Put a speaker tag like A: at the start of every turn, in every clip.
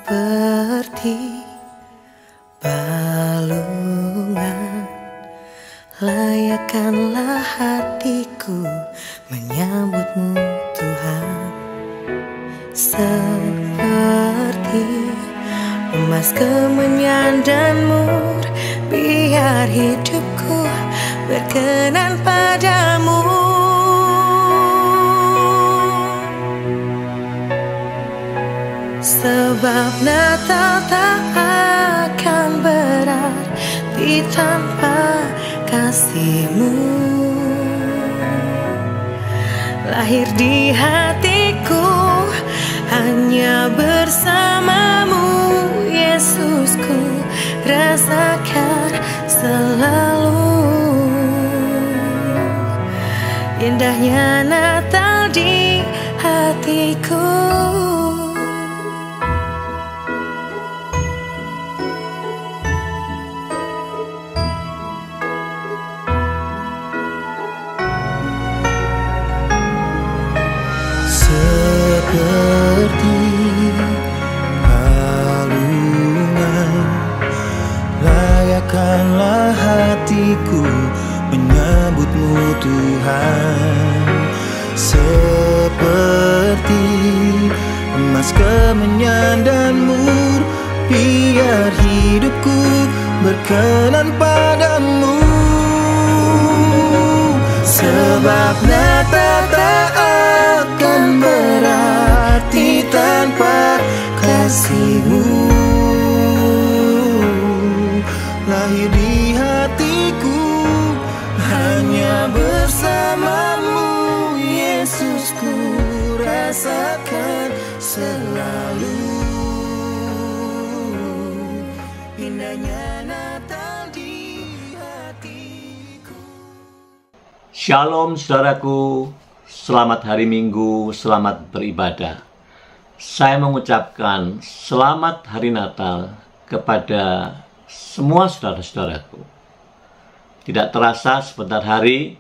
A: Seperti balungan, layakkanlah hatiku menyambutmu Tuhan. Seperti emas kemenyan dan mur, biar hidupku berkenan padamu. Sebab Natal tak akan berarti tanpa kasih-Mu. Lahir di hatiku hanya bersama-Mu, Yesusku, rasakan selalu indahnya Natal di hatiku.
B: Seperti balungan, layakkanlah hatiku menyambut-Mu Tuhan. Seperti emas kemenyan dan mur, biar hidupku berkenan padamu. Sebab Natal tak akan berarti tanpa kasih-Mu. Lahir di hatiku hanya bersama-Mu, Yesusku, rasakan selalu indahnya Natal di hatiku.
C: Shalom saudaraku, selamat hari Minggu, selamat beribadah. Saya mengucapkan selamat hari Natal kepada semua saudara-saudaraku. Tidak terasa sebentar hari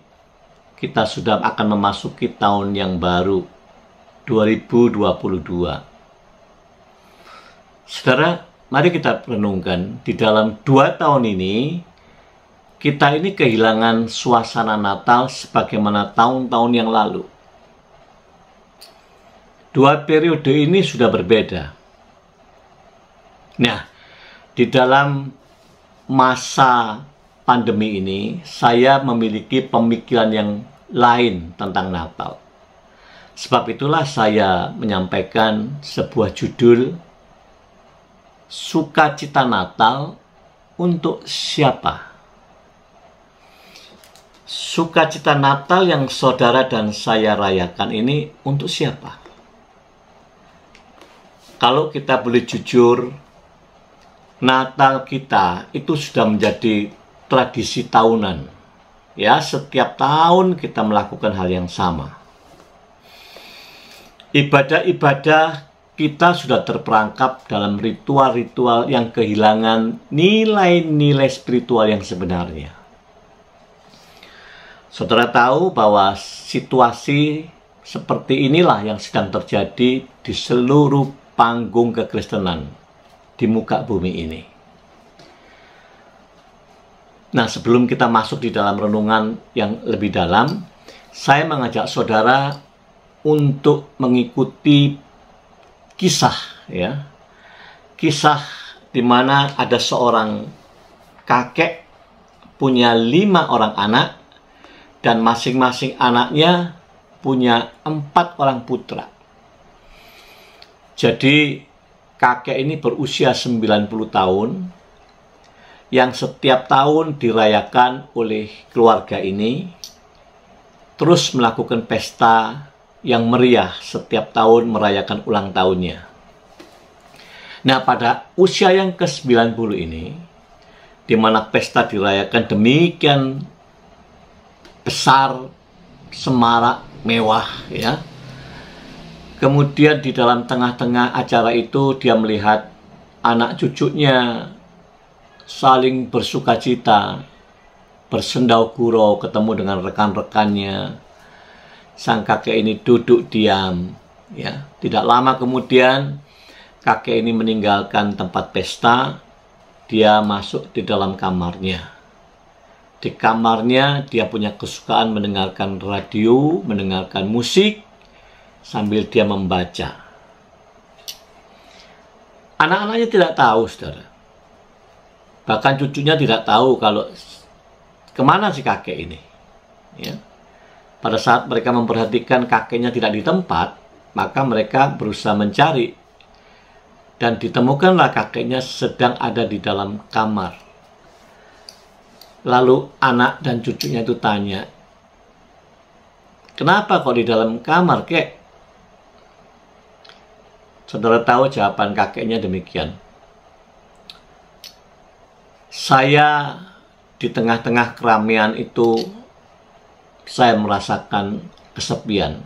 C: kita sudah akan memasuki tahun yang baru, 2022. Saudara, mari kita renungkan di dalam 2 tahun ini kita ini kehilangan suasana Natal sebagaimana tahun-tahun yang lalu. 2 periode ini sudah berbeda. Nah, di dalam masa pandemi ini, saya memiliki pemikiran yang lain tentang Natal. Sebab itulah saya menyampaikan sebuah judul, Sukacita Natal untuk siapa? Sukacita Natal yang saudara dan saya rayakan ini untuk siapa? Kalau kita boleh jujur, Natal kita itu sudah menjadi tradisi tahunan. Ya, setiap tahun kita melakukan hal yang sama. Ibadah-ibadah kita sudah terperangkap dalam ritual-ritual yang kehilangan nilai-nilai spiritual yang sebenarnya. Saudara tahu bahwa situasi seperti inilah yang sedang terjadi di seluruh panggung kekristenan di muka bumi ini. Nah, sebelum kita masuk di dalam renungan yang lebih dalam, saya mengajak saudara untuk mengikuti kisah, ya. Kisah di mana ada seorang kakek punya 5 orang anak, dan masing-masing anaknya punya 4 orang putra. Jadi kakek ini berusia 90 tahun. yang setiap tahun dirayakan oleh keluarga ini, terus melakukan pesta yang meriah setiap tahun merayakan ulang tahunnya. Nah, pada usia yang ke-90 ini, di mana pesta dirayakan demikian besar, semarak, mewah, ya. Kemudian di dalam tengah-tengah acara itu dia melihat anak cucunya saling bersuka cita, bersendau gurau, ketemu dengan rekan-rekannya. Sang kakek ini duduk diam, ya. Tidak lama kemudian kakek ini meninggalkan tempat pesta, dia masuk di dalam kamarnya. Di kamarnya dia punya kesukaan mendengarkan radio, mendengarkan musik, sambil dia membaca. Anak-anaknya tidak tahu, saudara. Bahkan cucunya tidak tahu kalau kemana si kakek ini. Ya. Pada saat mereka memperhatikan kakeknya tidak di tempat, maka mereka berusaha mencari. Dan ditemukanlah kakeknya sedang ada di dalam kamar. Lalu anak dan cucunya itu tanya, "Kenapa kok di dalam kamar, kek?" Saudara tahu jawaban kakeknya demikian. "Saya di tengah-tengah keramaian itu, saya merasakan kesepian."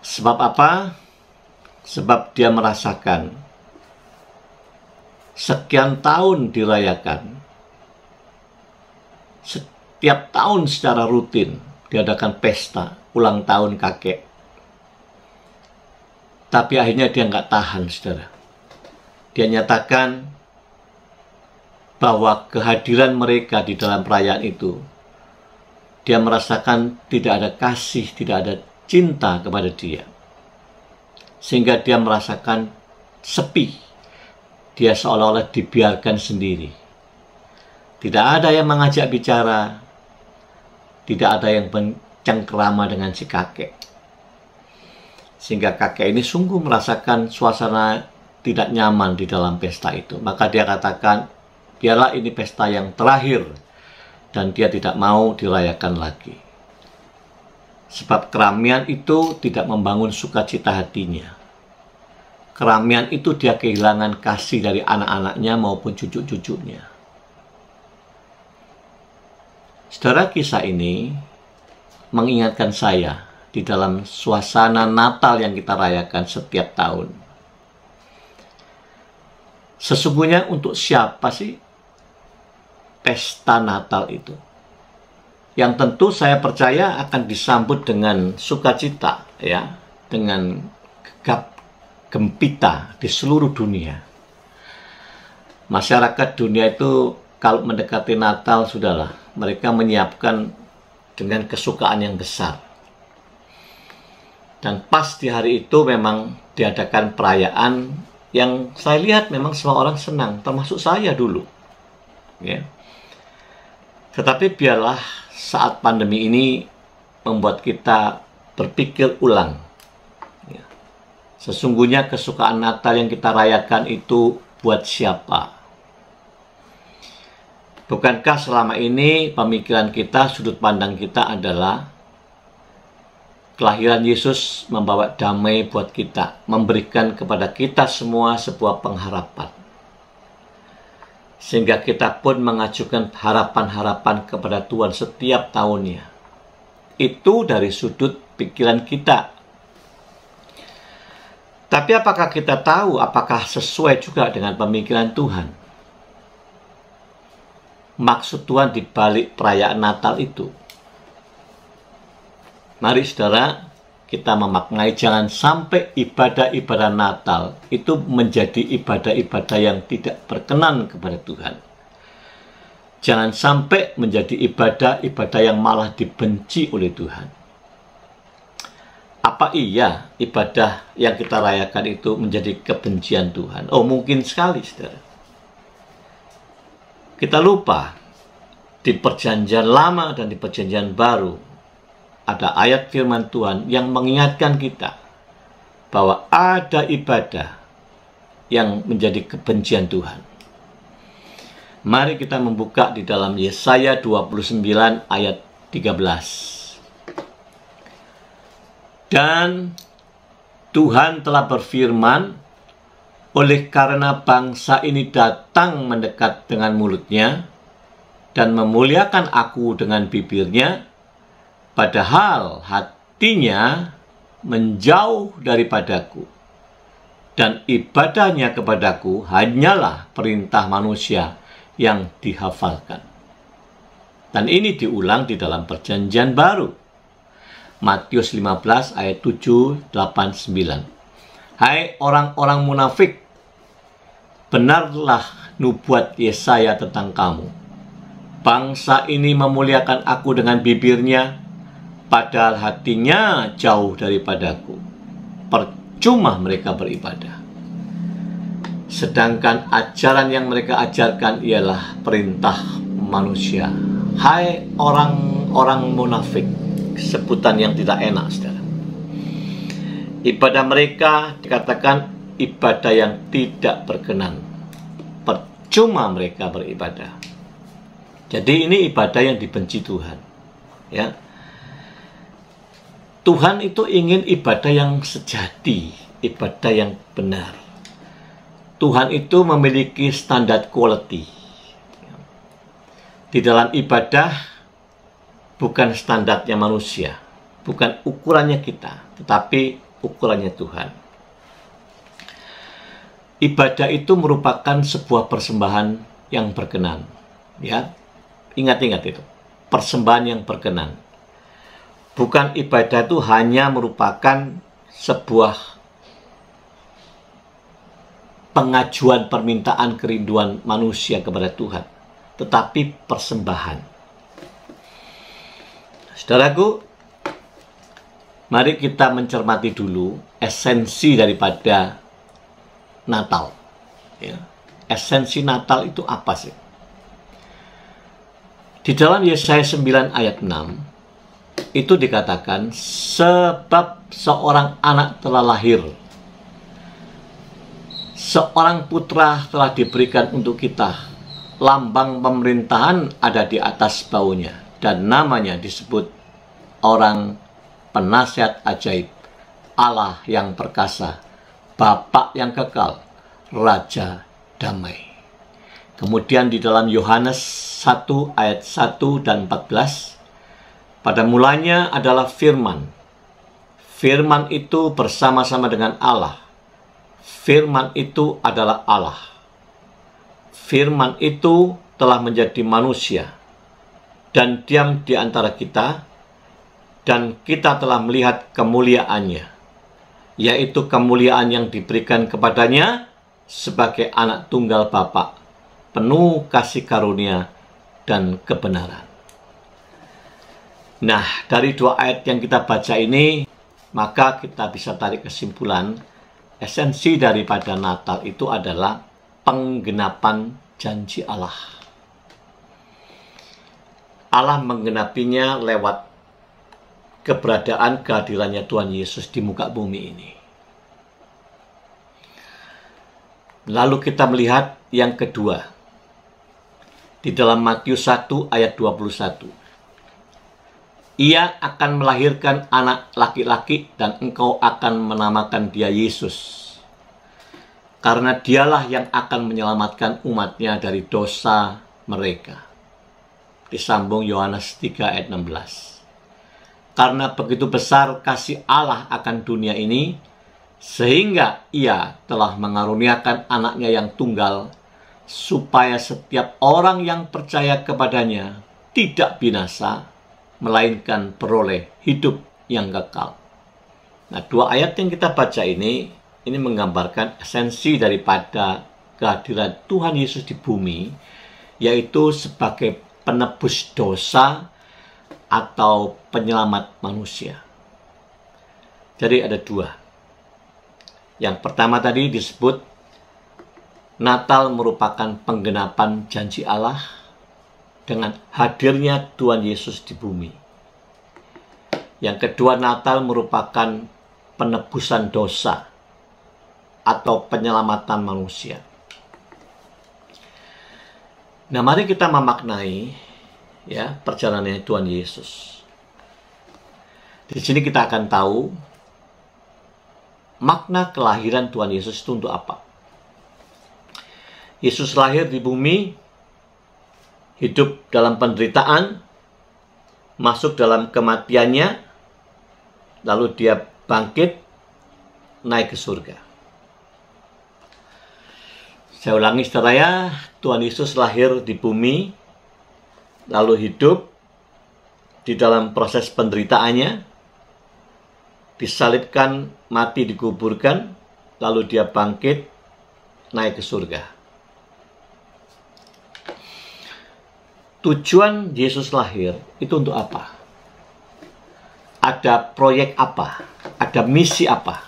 C: Sebab apa? Sebab dia merasakan sekian tahun dirayakan, setiap tahun secara rutin diadakan pesta ulang tahun kakek. Tapi akhirnya dia nggak tahan, saudara. Dia nyatakan bahwa kehadiran mereka di dalam perayaan itu, dia merasakan tidak ada kasih, tidak ada cinta kepada dia. Sehingga dia merasakan sepi. Dia seolah-olah dibiarkan sendiri. Tidak ada yang mengajak bicara. Tidak ada yang bercengkerama dengan si kakek. Sehingga kakek ini sungguh merasakan suasana tidak nyaman di dalam pesta itu. Maka dia katakan, biarlah ini pesta yang terakhir. Dan dia tidak mau dirayakan lagi. Sebab keramaian itu tidak membangun sukacita hatinya. Keramaian itu dia kehilangan kasih dari anak-anaknya maupun cucu-cucunya. Saudara, kisah ini mengingatkan saya di dalam suasana Natal yang kita rayakan setiap tahun. Sesungguhnya untuk siapa sih pesta Natal itu? Yang tentu saya percaya akan disambut dengan sukacita, ya, dengan gegap gempita di seluruh dunia. Masyarakat dunia itu kalau mendekati Natal, sudahlah, mereka menyiapkan dengan kesukaan yang besar. Dan pas di hari itu memang diadakan perayaan yang saya lihat memang semua orang senang, termasuk saya dulu. Ya. Tetapi biarlah saat pandemi ini membuat kita berpikir ulang. Ya. Sesungguhnya kesukaan Natal yang kita rayakan itu buat siapa? Bukankah selama ini pemikiran kita, sudut pandang kita adalah kelahiran Yesus membawa damai buat kita, memberikan kepada kita semua sebuah pengharapan. Sehingga kita pun mengajukan harapan-harapan kepada Tuhan setiap tahunnya. Itu dari sudut pikiran kita. Tapi apakah kita tahu, apakah sesuai juga dengan pemikiran Tuhan? Maksud Tuhan di balik perayaan Natal itu. Mari saudara, kita memaknai jangan sampai ibadah-ibadah Natal itu menjadi ibadah-ibadah yang tidak berkenan kepada Tuhan. Jangan sampai menjadi ibadah-ibadah yang malah dibenci oleh Tuhan. Apa iya ibadah yang kita rayakan itu menjadi kebencian Tuhan? Oh, mungkin sekali, saudara. Kita lupa di perjanjian lama dan di perjanjian baru ada ayat firman Tuhan yang mengingatkan kita bahwa ada ibadah yang menjadi kebencian Tuhan. Mari kita membuka di dalam Yesaya 29 ayat 13. Dan Tuhan telah berfirman, oleh karena bangsa ini datang mendekat dengan mulutnya dan memuliakan aku dengan bibirnya, padahal hatinya menjauh daripadaku, dan ibadahnya kepadaku hanyalah perintah manusia yang dihafalkan. Dan ini diulang di dalam perjanjian baru. Matius 15 ayat 7, 8, 9. Hai orang-orang munafik, benarlah nubuat Yesaya tentang kamu. Bangsa ini memuliakan aku dengan bibirnya, padahal hatinya jauh daripadaku. Percuma mereka beribadah. Sedangkan ajaran yang mereka ajarkan ialah perintah manusia. Hai orang-orang munafik, sebutan yang tidak enak, saudara. Ibadah mereka dikatakan ibadah yang tidak berkenan. Percuma mereka beribadah. Jadi ini ibadah yang dibenci Tuhan. Ya. Tuhan itu ingin ibadah yang sejati, ibadah yang benar. Tuhan itu memiliki standar quality. Di dalam ibadah bukan standarnya manusia, bukan ukurannya kita, tetapi ukurannya Tuhan. Ibadah itu merupakan sebuah persembahan yang berkenan. Ya, ingat-ingat itu, persembahan yang berkenan. Bukan ibadah itu hanya merupakan sebuah pengajuan permintaan kerinduan manusia kepada Tuhan, tetapi persembahan. Saudaraku, mari kita mencermati dulu esensi daripada Natal. Ya. Esensi Natal itu apa sih? Di dalam Yesaya 9 ayat 6 itu dikatakan, sebab seorang anak telah lahir, seorang putra telah diberikan untuk kita, lambang pemerintahan ada di atas baunya, dan namanya disebut orang penasihat ajaib, Allah yang perkasa, Bapa yang kekal, Raja damai. Kemudian di dalam Yohanes 1 ayat 1 dan 14, pada mulanya adalah firman. Firman itu bersama-sama dengan Allah. Firman itu adalah Allah. Firman itu telah menjadi manusia dan diam di antara kita, dan kita telah melihat kemuliaannya, yaitu kemuliaan yang diberikan kepadanya sebagai anak tunggal Bapa, penuh kasih karunia dan kebenaran. Nah, dari dua ayat yang kita baca ini, maka kita bisa tarik kesimpulan, esensi daripada Natal itu adalah penggenapan janji Allah. Allah menggenapinya lewat keberadaan kehadirannya Tuhan Yesus di muka bumi ini. Lalu kita melihat yang kedua, di dalam Matius 1 ayat 21. Ia akan melahirkan anak laki-laki dan engkau akan menamakan dia Yesus. Karena dialah yang akan menyelamatkan umatnya dari dosa mereka. Disambung Yohanes 3 ayat 16. Karena begitu besar kasih Allah akan dunia ini, sehingga ia telah mengaruniakan anaknya yang tunggal, supaya setiap orang yang percaya kepadanya tidak binasa, melainkan beroleh hidup yang kekal. Nah, dua ayat yang kita baca ini menggambarkan esensi daripada kehadiran Tuhan Yesus di bumi, yaitu sebagai penebus dosa atau penyelamat manusia. Jadi ada dua. Yang pertama tadi disebut Natal merupakan penggenapan janji Allah dengan hadirnya Tuhan Yesus di bumi. Yang kedua, Natal merupakan penebusan dosa atau penyelamatan manusia. Nah, mari kita memaknai ya perjalanannya Tuhan Yesus. Di sini kita akan tahu makna kelahiran Tuhan Yesus itu untuk apa. Yesus lahir di bumi, hidup dalam penderitaan, masuk dalam kematiannya, lalu dia bangkit, naik ke surga. Saya ulangi saudara ya, Tuhan Yesus lahir di bumi, lalu hidup di dalam proses penderitaannya, disalibkan, mati, dikuburkan, lalu dia bangkit, naik ke surga. Tujuan Yesus lahir itu untuk apa? Ada proyek apa? Ada misi apa?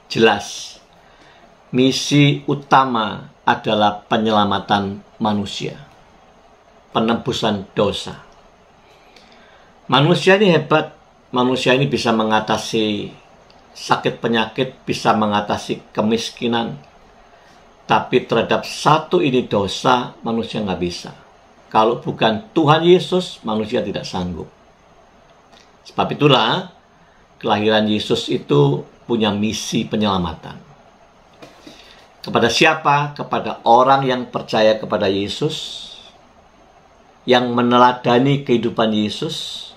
C: Jelas, misi utama adalah penyelamatan manusia, penebusan dosa. Manusia ini hebat. Manusia ini bisa mengatasi sakit penyakit, bisa mengatasi kemiskinan. Tapi terhadap satu ini dosa, manusia nggak bisa. Kalau bukan Tuhan Yesus, manusia tidak sanggup. Sebab itulah, kelahiran Yesus itu punya misi penyelamatan. Kepada siapa? Kepada orang yang percaya kepada Yesus, yang meneladani kehidupan Yesus,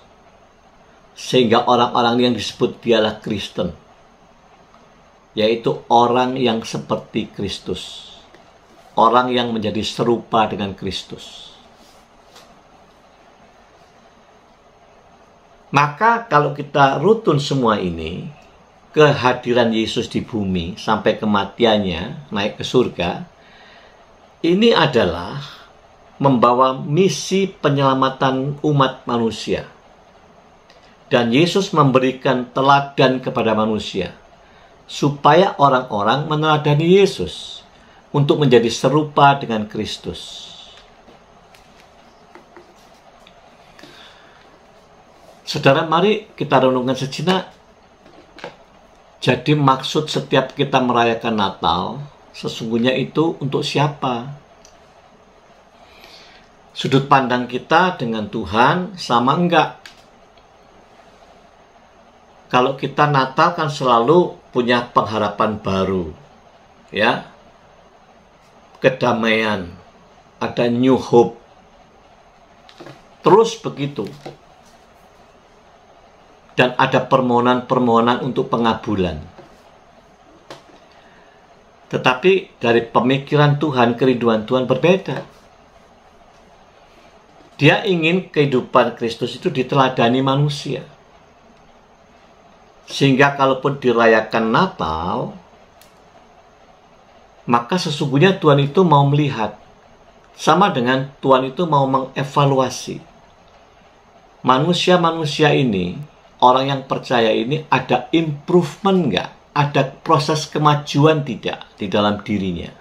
C: sehingga orang-orang yang disebut dialah Kristen, yaitu orang yang seperti Kristus, orang yang menjadi serupa dengan Kristus. Maka kalau kita rutun semua ini, kehadiran Yesus di bumi sampai kematiannya, naik ke surga, ini adalah membawa misi penyelamatan umat manusia. Dan Yesus memberikan teladan kepada manusia, supaya orang-orang meneladani Yesus untuk menjadi serupa dengan Kristus. Saudara, mari kita renungkan sejenak. Jadi maksud setiap kita merayakan Natal, sesungguhnya itu untuk siapa? Sudut pandang kita dengan Tuhan sama enggak? Kalau kita Natal kan selalu punya pengharapan baru, ya, kedamaian, ada new hope, terus begitu, dan ada permohonan-permohonan untuk pengabulan. Tetapi dari pemikiran Tuhan, kerinduan Tuhan berbeda. Dia ingin kehidupan Kristus itu diteladani manusia. Sehingga kalaupun dirayakan Natal, maka sesungguhnya Tuhan itu mau melihat. Sama dengan Tuhan itu mau mengevaluasi. Manusia-manusia ini, orang yang percaya ini, ada improvement enggak? Ada proses kemajuan tidak di dalam dirinya?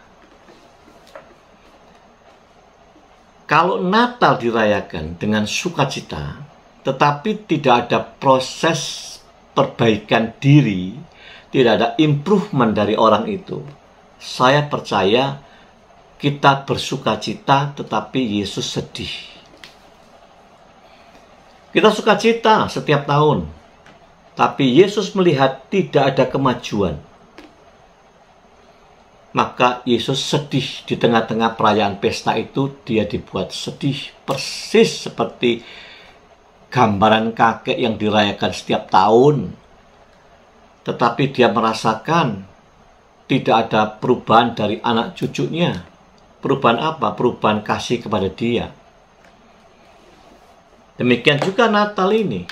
C: Kalau Natal dirayakan dengan sukacita, tetapi tidak ada proses perbaikan diri, tidak ada improvement dari orang itu, saya percaya kita bersukacita tetapi Yesus sedih. Kita sukacita setiap tahun, tapi Yesus melihat tidak ada kemajuan. Maka Yesus sedih di tengah-tengah perayaan pesta itu, dia dibuat sedih persis seperti gambaran kakek yang dirayakan setiap tahun. Tetapi dia merasakan tidak ada perubahan dari anak cucunya. Perubahan apa? Perubahan kasih kepada dia. Demikian juga Natal ini,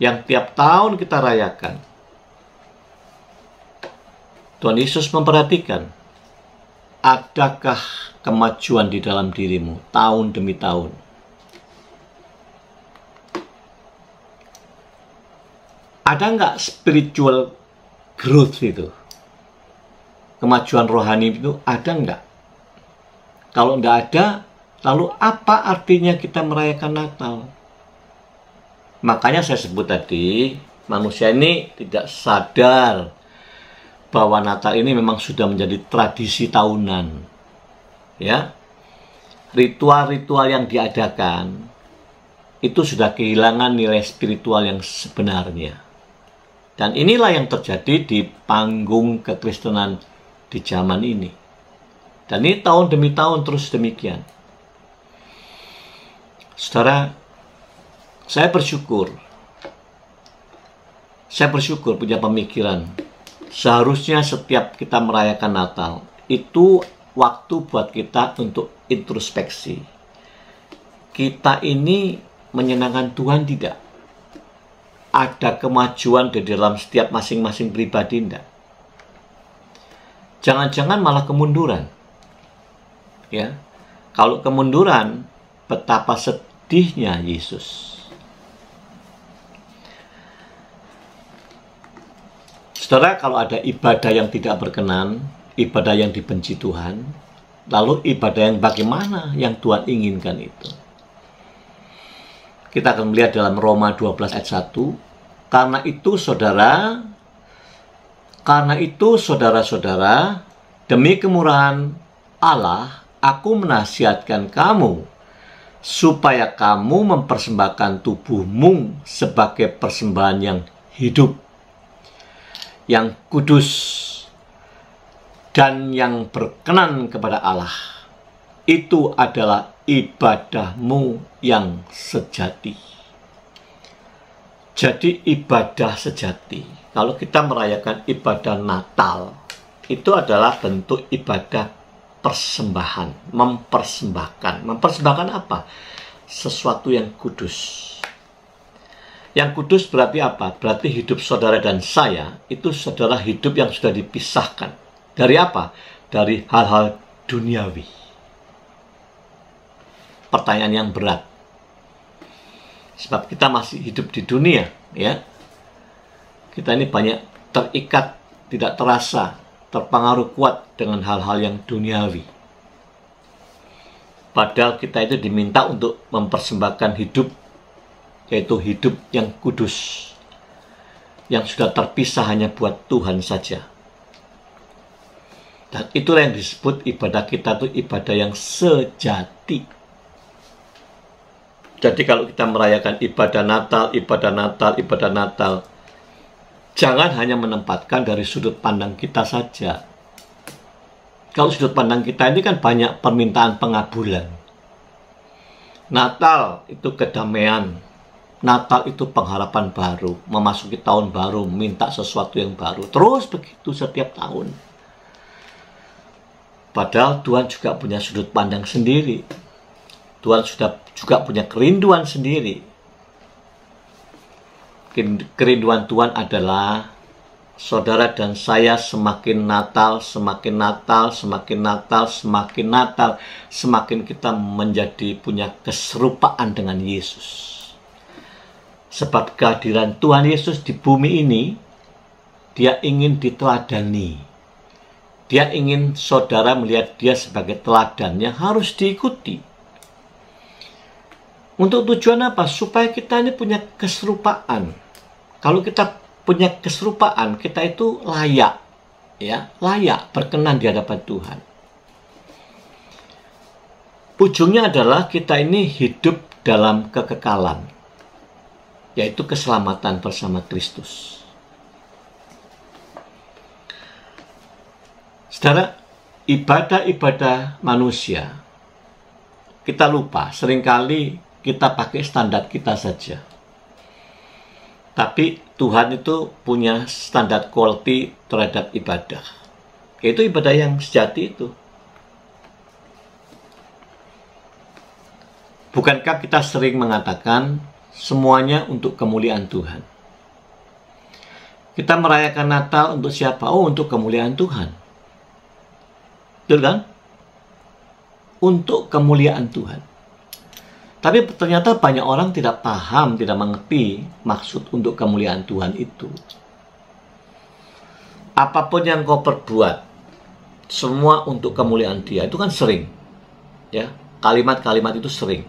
C: yang tiap tahun kita rayakan. Tuhan Yesus memperhatikan, adakah kemajuan di dalam dirimu tahun demi tahun? Ada nggak spiritual growth itu? Kemajuan rohani itu ada nggak? Kalau nggak ada, lalu apa artinya kita merayakan Natal? Makanya saya sebut tadi, manusia ini tidak sadar bahwa Natal ini memang sudah menjadi tradisi tahunan. Ya, ritual-ritual yang diadakan itu sudah kehilangan nilai spiritual yang sebenarnya. Dan inilah yang terjadi di panggung kekristenan di zaman ini. Dan ini tahun demi tahun terus demikian. Saudara, saya bersyukur punya pemikiran. Seharusnya setiap kita merayakan Natal, itu waktu buat kita untuk introspeksi. Kita ini menyenangkan Tuhan tidak? Ada kemajuan di dalam setiap masing-masing pribadi tidak? Jangan-jangan malah kemunduran. Ya. Kalau kemunduran, betapa sedihnya Yesus. Saudara, kalau ada ibadah yang tidak berkenan, ibadah yang dibenci Tuhan, lalu ibadah yang bagaimana yang Tuhan inginkan itu? Kita akan melihat dalam Roma 12 ayat 1. Karena itu saudara-saudara, demi kemurahan Allah, aku menasihatkan kamu supaya kamu mempersembahkan tubuhmu sebagai persembahan yang hidup, yang kudus, dan yang berkenan kepada Allah. Itu adalah ibadahmu yang sejati. Jadi ibadah sejati, kalau kita merayakan ibadah Natal, itu adalah bentuk ibadah persembahan, mempersembahkan. Mempersembahkan apa? Sesuatu yang kudus. Yang kudus berarti apa? Berarti hidup saudara dan saya itu adalah hidup yang sudah dipisahkan. Dari apa? Dari hal-hal duniawi. Pertanyaan yang berat. Sebab kita masih hidup di dunia, ya. Kita ini banyak terikat, tidak terasa, terpengaruh kuat dengan hal-hal yang duniawi. Padahal kita itu diminta untuk mempersembahkan hidup, yaitu hidup yang kudus, yang sudah terpisah hanya buat Tuhan saja. Dan itulah yang disebut ibadah kita itu ibadah yang sejati. Jadi kalau kita merayakan ibadah Natal, jangan hanya menempatkan dari sudut pandang kita saja. Kalau sudut pandang kita ini kan banyak permintaan pengabulan. Natal itu kedamaian. Natal itu pengharapan baru. Memasuki tahun baru, minta sesuatu yang baru. Terus begitu setiap tahun. Padahal Tuhan juga punya sudut pandang sendiri. Tuhan juga punya kerinduan sendiri. Kerinduan Tuhan adalah saudara dan saya semakin Natal, semakin kita menjadi punya keserupaan dengan Yesus. Sebab kehadiran Tuhan Yesus di bumi ini, dia ingin diteladani. Dia ingin saudara melihat dia sebagai teladan yang harus diikuti. Untuk tujuan apa? Supaya kita ini punya keserupaan. Kalau kita punya keserupaan, kita itu layak, ya, layak berkenan di hadapan Tuhan. Ujungnya adalah kita ini hidup dalam kekekalan, yaitu keselamatan bersama Kristus. Saudara, ibadah-ibadah manusia, kita lupa, seringkali kita pakai standar kita saja. Tapi Tuhan itu punya standar quality terhadap ibadah. Yaitu ibadah yang sejati itu. Bukankah kita sering mengatakan semuanya untuk kemuliaan Tuhan? Kita merayakan Natal untuk siapa? Oh, untuk kemuliaan Tuhan. Betul kan? Untuk kemuliaan Tuhan. Tapi ternyata banyak orang tidak paham, tidak mengerti maksud untuk kemuliaan Tuhan itu. Apapun yang kau perbuat, semua untuk kemuliaan Dia. Itu kan sering. Ya, kalimat-kalimat itu sering.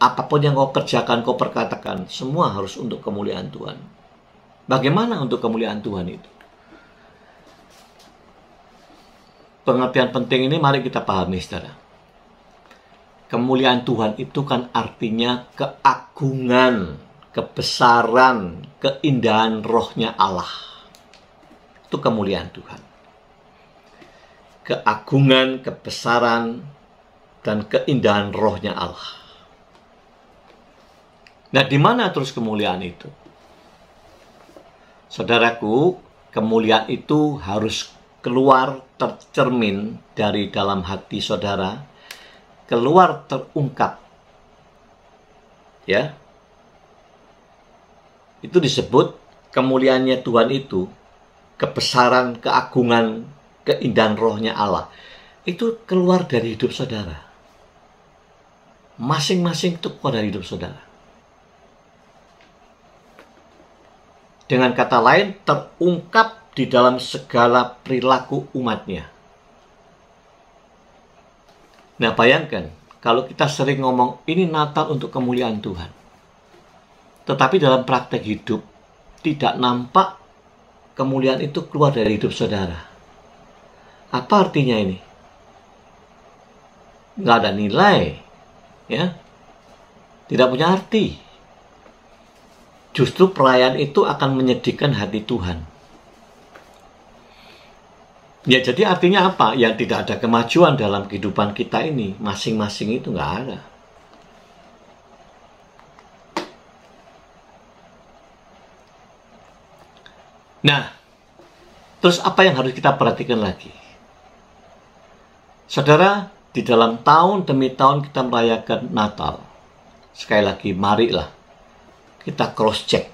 C: Apapun yang kau kerjakan, kau perkatakan, semua harus untuk kemuliaan Tuhan. Bagaimana untuk kemuliaan Tuhan itu? Pengertian penting ini mari kita pahami, saudara. kemuliaan Tuhan itu kan artinya keagungan, kebesaran, keindahan rohnya Allah. Itu kemuliaan Tuhan. Keagungan, kebesaran, dan keindahan rohnya Allah. Nah, di mana terus kemuliaan itu? Saudaraku, kemuliaan itu harus keluar tercermin dari dalam hati saudara, keluar terungkap. Ya. Itu disebut kemuliaannya Tuhan itu, kebesaran, keagungan, keindahan rohnya Allah. Itu keluar dari hidup saudara. Masing-masing itu keluar dari hidup saudara. Dengan kata lain, terungkap di dalam segala perilaku umatnya. Nah, bayangkan, kalau kita sering ngomong, ini Natal untuk kemuliaan Tuhan. Tetapi dalam praktek hidup, tidak nampak kemuliaan itu keluar dari hidup saudara. Apa artinya ini? Nggak ada nilai. Ya, tidak punya arti. Justru perayaan itu akan menyedihkan hati Tuhan. Ya, jadi artinya apa? Ya, tidak ada kemajuan dalam kehidupan kita ini. Masing-masing itu nggak ada. Nah, terus apa yang harus kita perhatikan lagi? Saudara, di dalam tahun demi tahun kita merayakan Natal. Sekali lagi, marilah kita cross-check.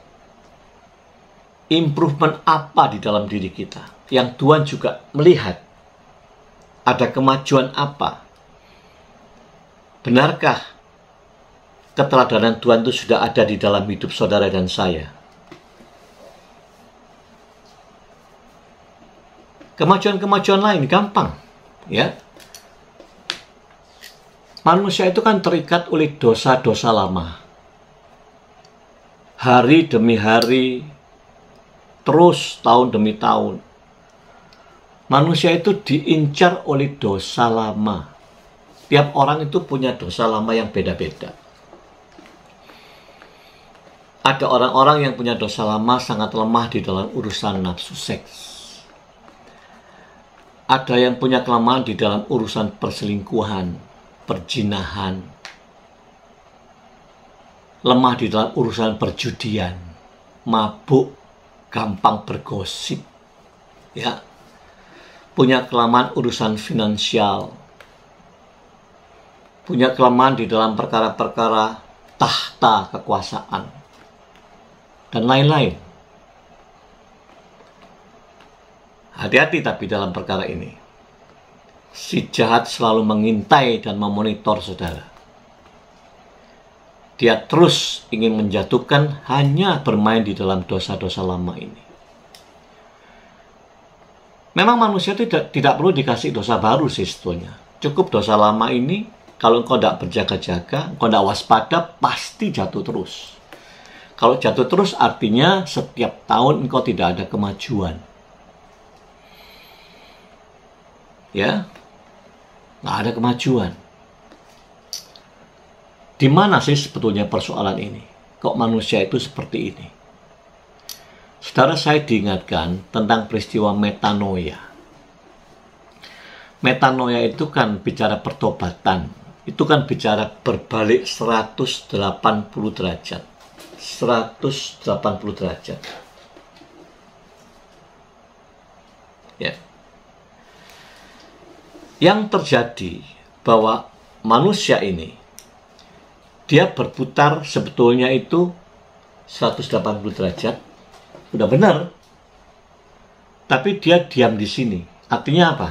C: Improvement apa di dalam diri kita? Yang Tuhan juga melihat. Ada kemajuan apa? Benarkah keteladanan Tuhan itu sudah ada di dalam hidup saudara dan saya? Kemajuan-kemajuan lain gampang. Ya. Manusia itu kan terikat oleh dosa-dosa lama. Hari demi hari, terus tahun demi tahun. Manusia itu diincar oleh dosa lama. Tiap orang itu punya dosa lama yang beda-beda. Ada orang-orang yang punya dosa lama sangat lemah di dalam urusan nafsu seks. Ada yang punya kelemahan di dalam urusan perselingkuhan, perjinahan. Lemah di dalam urusan perjudian, mabuk, gampang bergosip, ya, punya kelemahan urusan finansial, punya kelemahan di dalam perkara-perkara tahta kekuasaan, dan lain-lain. Hati-hati tapi dalam perkara ini. Si jahat selalu mengintai dan memonitor saudara. Dia terus ingin menjatuhkan hanya bermain di dalam dosa-dosa lama ini. Memang manusia tidak perlu dikasih dosa baru sih sebetulnya. Cukup dosa lama ini, kalau engkau tidak berjaga-jaga, engkau tidak waspada, pasti jatuh terus. Kalau jatuh terus artinya setiap tahun engkau tidak ada kemajuan. Ya, nggak ada kemajuan. Di mana sih sebetulnya persoalan ini? Kok manusia itu seperti ini? Saudara, saya diingatkan tentang peristiwa metanoia. Metanoia itu kan bicara pertobatan. Itu kan bicara berbalik 180 derajat. 180 derajat. Ya. Yang terjadi bahwa manusia ini dia berputar sebetulnya itu 180 derajat. Sudah benar. Tapi dia diam di sini. Artinya apa?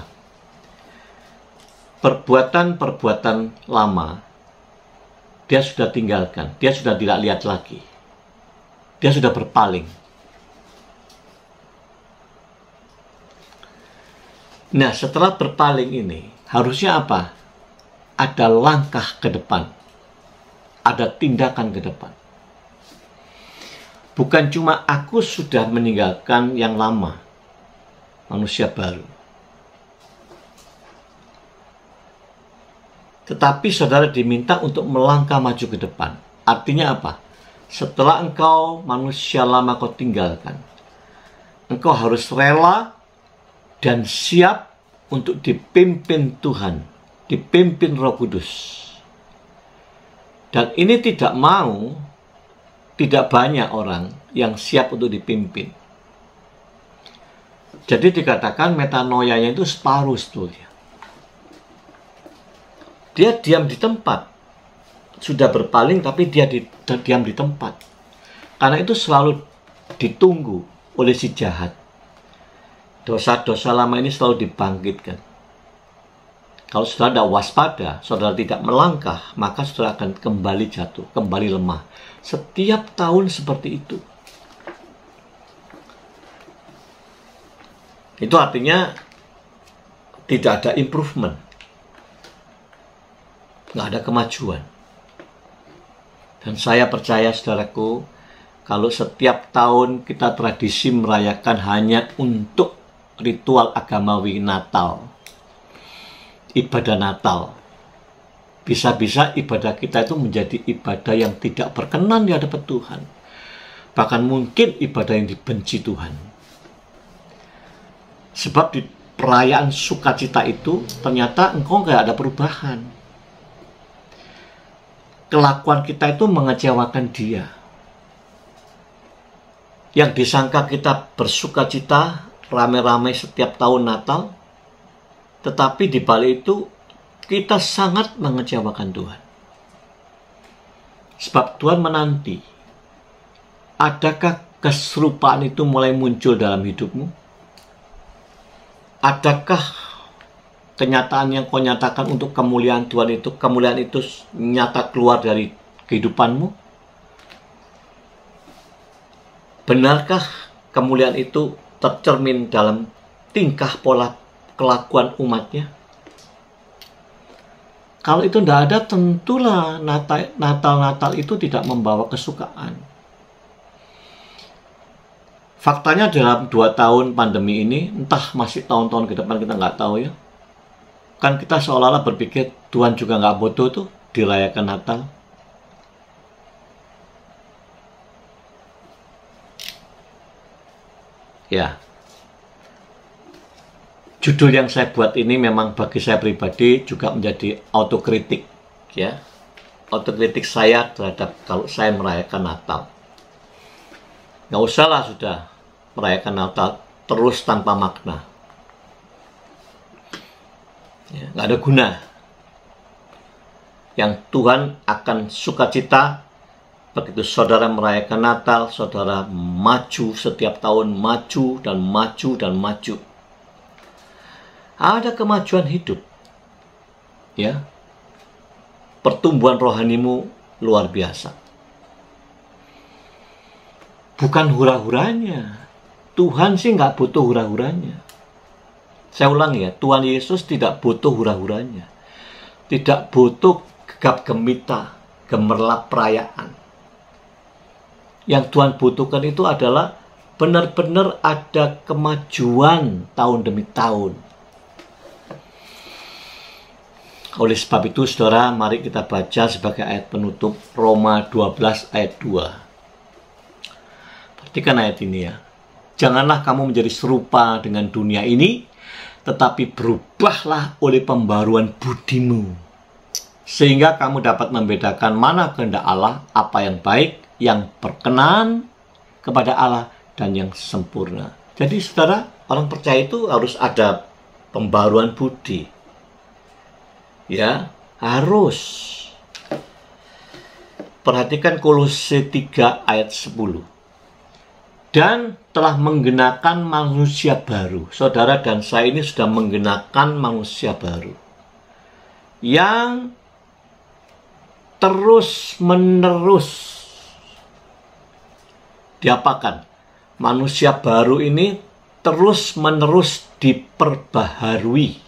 C: Perbuatan-perbuatan lama dia sudah tinggalkan. Dia sudah tidak lihat lagi. Dia sudah berpaling. Nah, setelah berpaling ini, harusnya apa? Ada langkah ke depan. Ada tindakan ke depan. Bukan cuma aku sudah meninggalkan yang lama, manusia baru. Tetapi saudara diminta untuk melangkah maju ke depan. Artinya apa? Setelah engkau manusia lama kau tinggalkan, engkau harus rela dan siap untuk dipimpin Tuhan, dipimpin Roh Kudus. Dan ini tidak banyak orang yang siap untuk dipimpin. Jadi dikatakan metanoianya itu separuh sebetulnya. Dia diam di tempat. Sudah berpaling tapi dia diam di tempat. Karena itu selalu ditunggu oleh si jahat. Dosa-dosa lama ini selalu dibangkitkan. Kalau saudara tidak waspada, saudara tidak melangkah, maka saudara akan kembali jatuh, kembali lemah. Setiap tahun seperti itu. Itu artinya tidak ada improvement. Nggak ada kemajuan. Dan saya percaya saudaraku, kalau setiap tahun kita tradisi merayakan hanya untuk ritual agamawi Natal, ibadah Natal, bisa-bisa ibadah kita itu menjadi ibadah yang tidak berkenan di hadapan Tuhan. Bahkan mungkin ibadah yang dibenci Tuhan. Sebab di perayaan sukacita itu ternyata engkau nggak ada perubahan. Kelakuan kita itu mengecewakan Dia. Yang disangka kita bersukacita rame-rame setiap tahun Natal, tetapi di balik itu kita sangat mengecewakan Tuhan. Sebab Tuhan menanti, adakah keserupaan itu mulai muncul dalam hidupmu? Adakah kenyataan yang kau nyatakan untuk kemuliaan Tuhan itu, kemuliaan itu nyata keluar dari kehidupanmu? Benarkah kemuliaan itu tercermin dalam tingkah pola kelakuan umatnya? Kalau itu tidak ada, tentulah Natal itu tidak membawa kesukaan. Faktanya dalam 2 tahun pandemi ini, entah masih tahun-tahun ke depan kita nggak tahu ya. Kan kita seolah-olah berpikir Tuhan juga nggak butuh tuh dirayakan Natal. Ya. Judul yang saya buat ini memang bagi saya pribadi juga menjadi autokritik, ya. Autokritik saya terhadap kalau saya merayakan Natal. Nggak usahlah sudah merayakan Natal terus tanpa makna. Ya, nggak ada guna. Yang Tuhan akan sukacita begitu saudara merayakan Natal, saudara maju setiap tahun, maju dan maju dan maju. Ada kemajuan hidup. Ya. Pertumbuhan rohanimu luar biasa. Bukan hura-huranya. Tuhan sih nggak butuh hura-huranya. Saya ulangi ya, Tuhan Yesus tidak butuh hura-huranya. Tidak butuh gegap gemita, gemerlap perayaan. Yang Tuhan butuhkan itu adalah benar-benar ada kemajuan tahun demi tahun. Oleh sebab itu, saudara, mari kita baca sebagai ayat penutup Roma 12 ayat 2. Perhatikan ayat ini ya. Janganlah kamu menjadi serupa dengan dunia ini, tetapi berubahlah oleh pembaruan budimu, sehingga kamu dapat membedakan mana kehendak Allah, apa yang baik, yang berkenan kepada Allah, dan yang sempurna. Jadi saudara, orang percaya itu harus ada pembaruan budi. Ya, harus. Perhatikan Kolose 3 ayat 10. Dan telah menggenakan manusia baru. Saudara dan saya ini sudah menggenakan manusia baru. Yang terus-menerus diapakan? Manusia baru ini terus-menerus diperbaharui.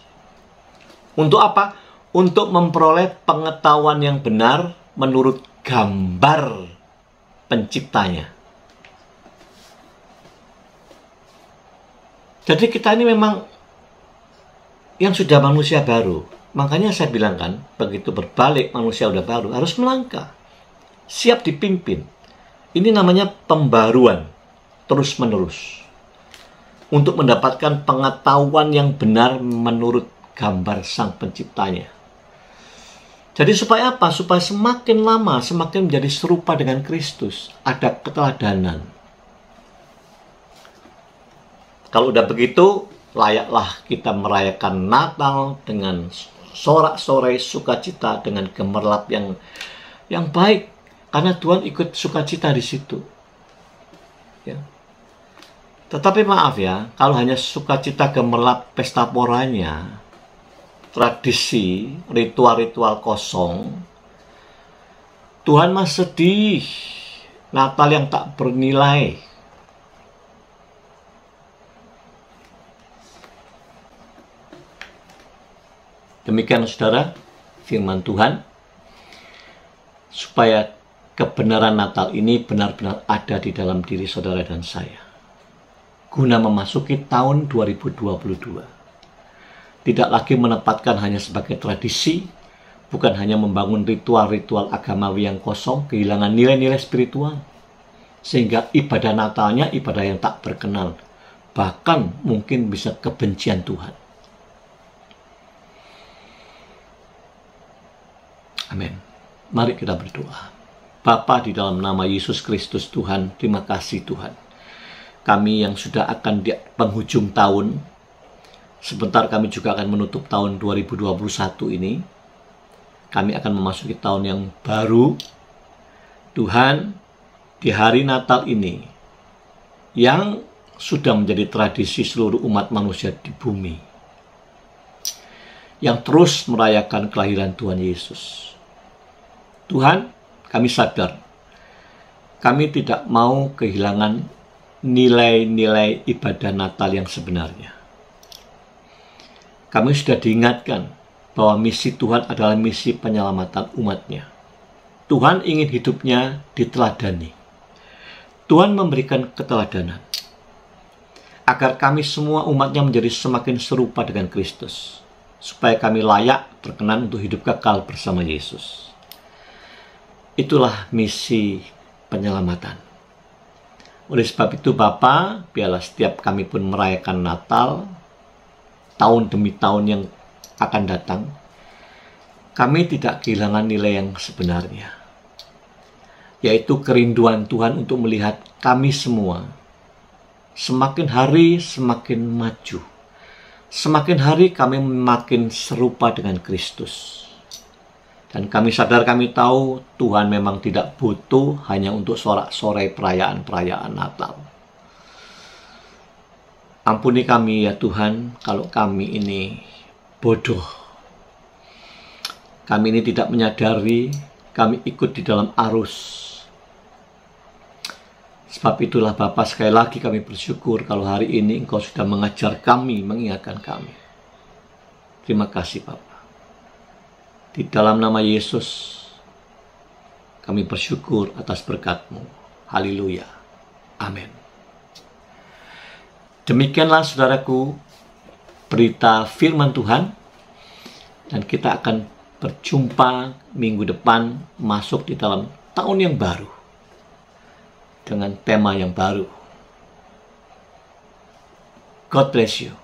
C: Untuk apa? Untuk memperoleh pengetahuan yang benar menurut gambar penciptanya. Jadi kita ini memang yang sudah manusia baru. Makanya saya bilang kan, begitu berbalik manusia udah baru, harus melangkah. Siap dipimpin. Ini namanya pembaruan terus-menerus. Untuk mendapatkan pengetahuan yang benar menurut gambar Sang Penciptanya. Jadi supaya apa? Supaya semakin lama, semakin menjadi serupa dengan Kristus. Ada keteladanan. Kalau udah begitu, layaklah kita merayakan Natal dengan sorak-sorai sukacita, dengan gemerlap yang baik. Karena Tuhan ikut sukacita di situ. Ya. Tetapi maaf ya, kalau hanya sukacita gemerlap pesta poranya, tradisi, ritual-ritual kosong, Tuhan mah sedih. Natal yang tak bernilai. Demikian saudara, firman Tuhan, supaya kebenaran Natal ini benar-benar ada di dalam diri saudara dan saya. Guna memasuki tahun 2022. Tidak lagi menempatkan hanya sebagai tradisi, bukan hanya membangun ritual-ritual agamawi yang kosong, kehilangan nilai-nilai spiritual. Sehingga ibadah Natalnya ibadah yang tak berkenan, bahkan mungkin bisa kebencian Tuhan. Amin. Mari kita berdoa. Bapa, di dalam nama Yesus Kristus Tuhan, terima kasih Tuhan. Kami yang sudah akan di penghujung tahun, sebentar kami juga akan menutup tahun 2021 ini. Kami akan memasuki tahun yang baru. Tuhan, di hari Natal ini, yang sudah menjadi tradisi seluruh umat manusia di bumi, yang terus merayakan kelahiran Tuhan Yesus. Tuhan, kami sadar, kami tidak mau kehilangan nilai-nilai ibadah Natal yang sebenarnya. Kami sudah diingatkan bahwa misi Tuhan adalah misi penyelamatan umatnya. Tuhan ingin hidupnya diteladani. Tuhan memberikan keteladanan agar kami semua umatnya menjadi semakin serupa dengan Kristus, supaya kami layak berkenan untuk hidup kekal bersama Yesus. Itulah misi penyelamatan. Oleh sebab itu Bapa, biarlah setiap kami pun merayakan Natal, tahun demi tahun yang akan datang, kami tidak kehilangan nilai yang sebenarnya, yaitu kerinduan Tuhan untuk melihat kami semua semakin hari semakin maju, semakin hari kami makin serupa dengan Kristus. Dan kami sadar, kami tahu Tuhan memang tidak butuh hanya untuk sorak-sorai perayaan-perayaan Natal. Ampuni kami ya Tuhan, kalau kami ini bodoh. Kami ini tidak menyadari, kami ikut di dalam arus. Sebab itulah Bapa, sekali lagi kami bersyukur kalau hari ini Engkau sudah mengajar kami, mengingatkan kami. Terima kasih Bapa. Di dalam nama Yesus, kami bersyukur atas berkat-Mu. Haleluya. Amin. Demikianlah saudaraku, berita firman Tuhan. Dan kita akan berjumpa minggu depan masuk di dalam tahun yang baru. Dengan tema yang baru. God bless you.